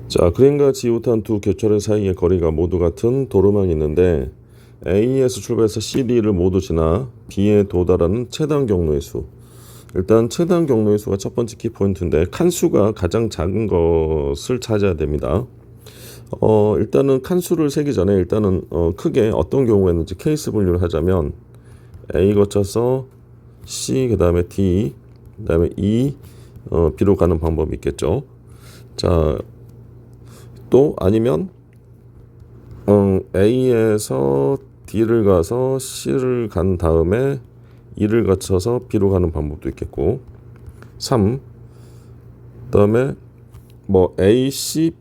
자, 그림과 지우탄 두 교차로 사이의 거리가 모두 같은 도로망이 있는데 A에서 출발해서 C, D를 모두 지나 B에 도달하는 최단 경로의 수. 일단 최단 경로의 수가 첫 번째 키포인트인데 칸수가 가장 작은 것을 찾아야 됩니다. 일단은 칸수를 세기 전에 일단은 크게 어떤 경우였는지 케이스 분류를 하자면 A 거쳐서 C, 그 다음에 D, 그 다음에 E, B로 가는 방법이 있겠죠. 자, 또 아니면 A에서 D를 가서 C를 간 다음에 E를 거쳐서 B로 가는 방법도 있겠고 3, 그 다음에 뭐 A, C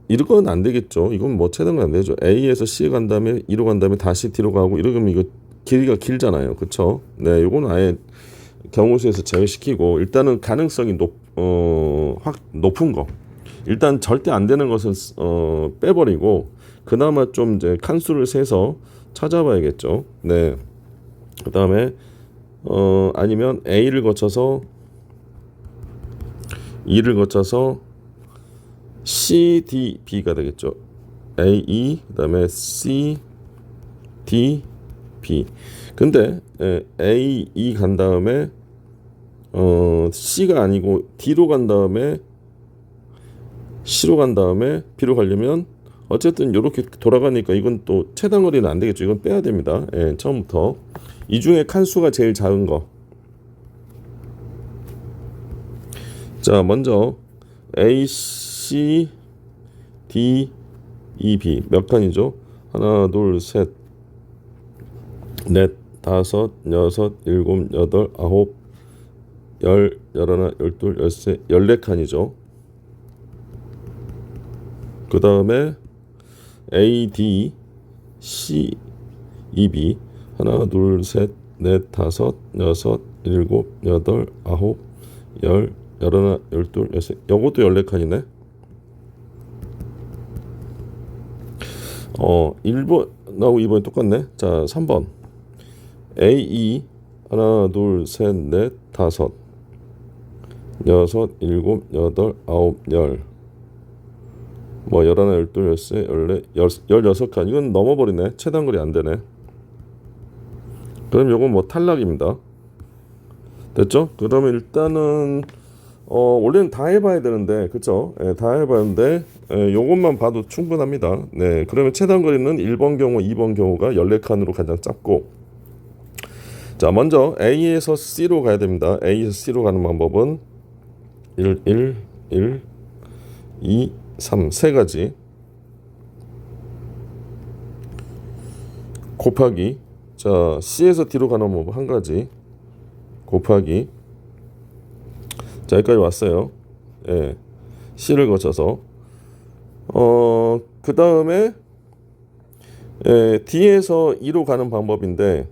이건 안 되겠죠. 이건 뭐 최대는 안 되죠. A에서 C에 간 다음에 E로 간 다음에 다시 D로 가고 이러면 이거 길이가 길잖아요. 그쵸? 네, 이건 아예 경우수에서 제외시키고 일단은 가능성이 확 높은 거. 일단 절대 안 되는 것은 빼버리고 그나마 좀 이제 칸수를 세서 찾아봐야겠죠. 네. 그다음에 아니면 A를 거쳐서 E를 거쳐서 C, D, B가 되겠죠. A, E, 그다음에 C, D, B. 근데 A, E 간 다음에 C가 아니고 D로 간 다음에 C로 간 다음에 B로 가려면 어쨌든 이렇게 돌아가니까 이건 또 최단 거리는 안 되겠죠. 이건 빼야 됩니다. 예, 처음부터 이 중에 칸수가 제일 작은 거. 자, 먼저 A, C, D, E, B 몇 칸이죠? 하나, 둘, 셋, 넷, 다섯, 여섯, 일곱, 여덟, 아홉, 열, 열하나, 열둘, 열세, 14칸이죠. 그 다음에 A, D, C, E, B 하나, 둘, 셋, 넷, 다섯, 여섯, 일곱, 여덟, 아홉, 열, 열하나, 열둘, 열세. 요것도 14칸이네. 1번하고 2번이 똑같네. 자, 3번 A, E 하나, 둘, 셋, 넷, 다섯, 여섯, 일곱, 여덟, 아홉, 열, 뭐 열하나, 열둘, 열세, 열네, 16칸. 이건 넘어버리네. 최단거리 안 되네. 그럼 요건 뭐 탈락입니다. 됐죠? 그러면 일단은 원래는 다 해봐야 되는데, 그쵸? 예, 다 해봤는데 요것만 봐도 충분합니다. 네, 그러면 최단거리는 1번 경우, 2번 경우가 14칸으로 가장 짧고, 자, 먼저 A에서 C로 가야 됩니다. A에서 C로 가는 방법은 1, 2, 3, 세 가지 곱하기, 자, C에서 D로 가는 방법 한 가지 곱하기, 자, 여기까지 왔어요. 예, C를 거쳐서 그 다음에 D에서 E로 가는 방법인데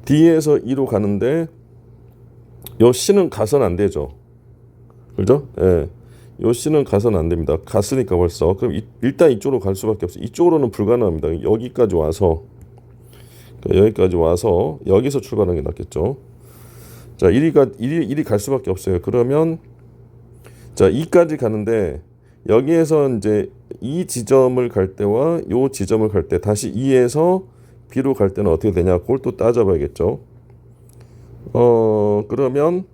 D에서 E로 가는데 요 C는 가선 안 되죠. 그죠? 예. 요 C는 가선 안 됩니다. 갔으니까 벌써. 그럼 일단 이쪽으로 갈 수밖에 없어요. 이쪽으로는 불가능합니다. 여기까지 와서 여기서 출발하는 게 낫겠죠. 자, 1이 갈 수밖에 없어요. 그러면 자, 2까지 가는데 여기에서 이제 이 지점을 갈 때와 요 지점을 갈 때 다시 2에서 B로 갈 때는 어떻게 되냐? 그걸 또 따져봐야겠죠. 그러면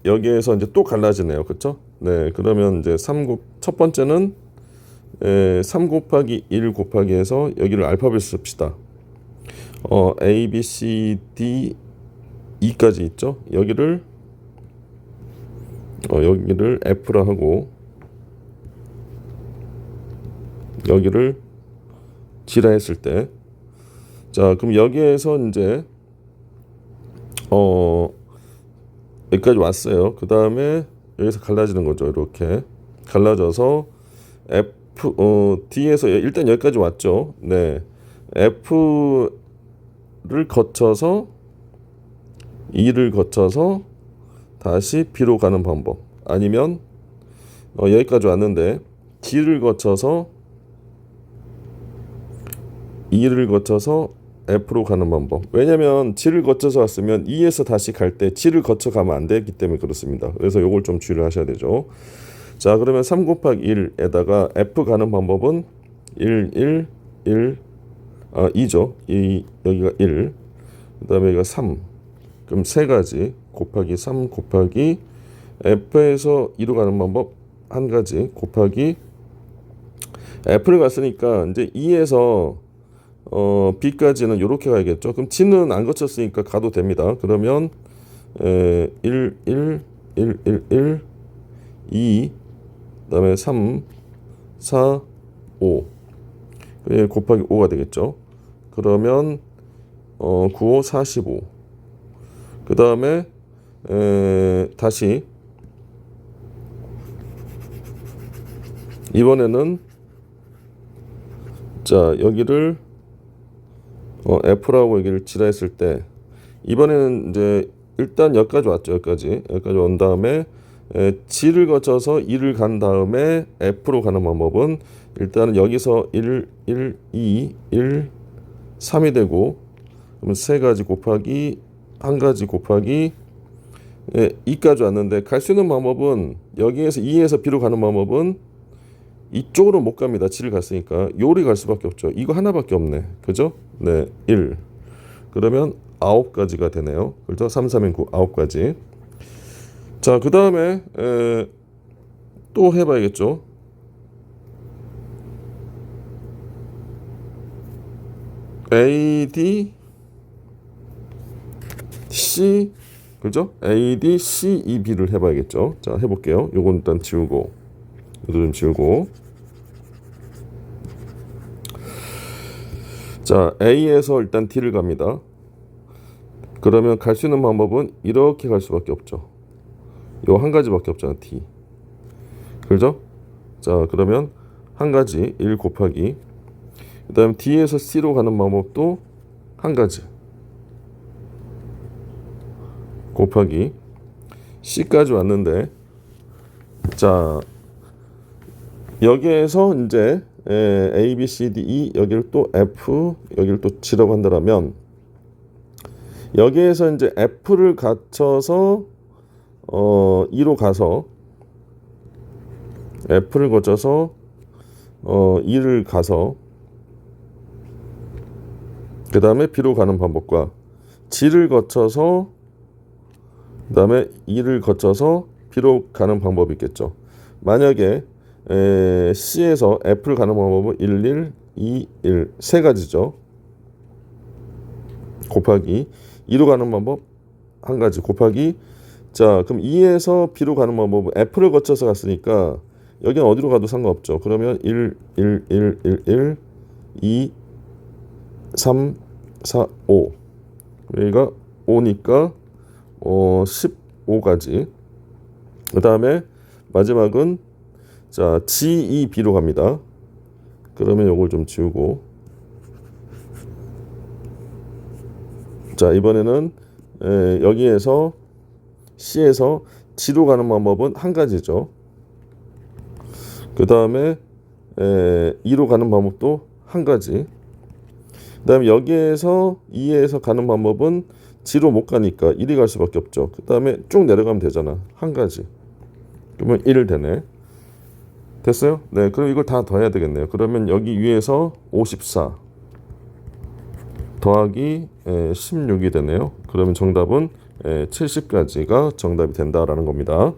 여기에서 이제 또 갈라지네요. 그렇죠? 네, 그러면 이제 첫 번째는 3 곱하기 1 곱하기 해서 여기를 알파벳 씁시다. A, B, C, D, E까지 있죠? 여기를 F라 하고 여기를 G라 했을 때, 자, 그럼 여기에서 이제 여기까지 왔어요. 그 다음에 여기서 갈라지는 거죠. 이렇게 갈라져서 D에서 일단 여기까지 왔죠. 네, F를 거쳐서 E를 거쳐서 다시 B로 가는 방법, 아니면 여기까지 왔는데 D를 거쳐서 E를 거쳐서 F로 가는 방법. 왜냐면 G를 거쳐서 왔으면 E에서 다시 갈 때 G를 거쳐 가면 안 되기 때문에 그렇습니다. 그래서 요걸 좀 주의를 하셔야 되죠. 자, 그러면 3 곱하기 1에다가 F 가는 방법은 1, 2죠. 여기가 1. 그 다음에 여기가 3. 그럼 세 가지 곱하기 3 곱하기 F에서 2로 가는 방법 한 가지 곱하기 F를 갔으니까 이제 2에서 B까지는 이렇게 가야겠죠. 그럼 G는 안 거쳤으니까 가도 됩니다. 그러면 1, 2, 그다음에 3, 4, 5 곱하기 5가 되겠죠. 그러면 9, 5, 45. 그 다음에 다시 이번에는 자 여기를 F라고 여기를 지라했을 때 이번에는 이제 일단 여기까지 왔죠. 여기까지 온 다음에 G를 거쳐서 2를 간 다음에 F로 가는 방법은 일단은 여기서 1, 2, 3이 되고 그러면 세 가지 곱하기 한 가지 곱하기 2까지 왔는데 갈 수 있는 방법은 여기에서 2에서 B로 가는 방법은 이쪽으로 못 갑니다. G를 갔으니까 요리 갈 수밖에 없죠. 이거 하나밖에 없네. 그죠? 네, 1. 그러면 9가지가 되네요. 그렇죠? 3, 3인 9, 9가지. 자, 그 다음에 또 해봐야겠죠. A, D, C, 그죠? A, D, C, E, B를 해봐야겠죠. 자, 해볼게요. 요건 일단 지우고, 이거 좀 지우고. 자, A에서 일단 D를 갑니다. 그러면 갈 수 있는 방법은 이렇게 갈 수밖에 없죠. 요 한 가지밖에 없잖아, D. 그죠? 자, 그러면 한 가지 1 곱하기 그 다음에 D에서 C로 가는 방법도 한 가지 곱하기 C까지 왔는데 자 여기에서 이제 A, B, C, D, E 여기를 또 F 여기를 또 G라고 한다면 여기에서 이제 F를 갖춰서 2로 가서 F를 거쳐서 2를 가서 그 다음에 B로 가는 방법과 G를 거쳐서 그 다음에 2를 거쳐서 B로 가는 방법이 있겠죠. 만약에 C에서 F를 가는 방법은 1, 2, 1 세 가지죠. 곱하기 2로 가는 방법 한 가지 곱하기 자 그럼 2에서 B로 가는 방법은 F를 거쳐서 갔으니까 여기는 어디로 가도 상관없죠. 그러면 1, 2, 3, 4, 5 여기가 5니까 15가지 그 다음에 마지막은 자 G, E, B로 갑니다. 그러면 요걸 좀 지우고 자 이번에는 여기에서 C에서 G로 가는 방법은 한 가지죠. 그 다음에 2로 가는 방법도 한 가지. 그 다음에 여기에서 2에서 가는 방법은 G로 못 가니까 1이 갈 수밖에 없죠. 그 다음에 쭉 내려가면 되잖아. 한 가지. 그러면 1 되네. 됐어요? 네, 그럼 이걸 다 더해야 되겠네요. 그러면 여기 위에서 54 더하기 16이 되네요. 그러면 정답은 70가지가 정답이 된다라는 겁니다.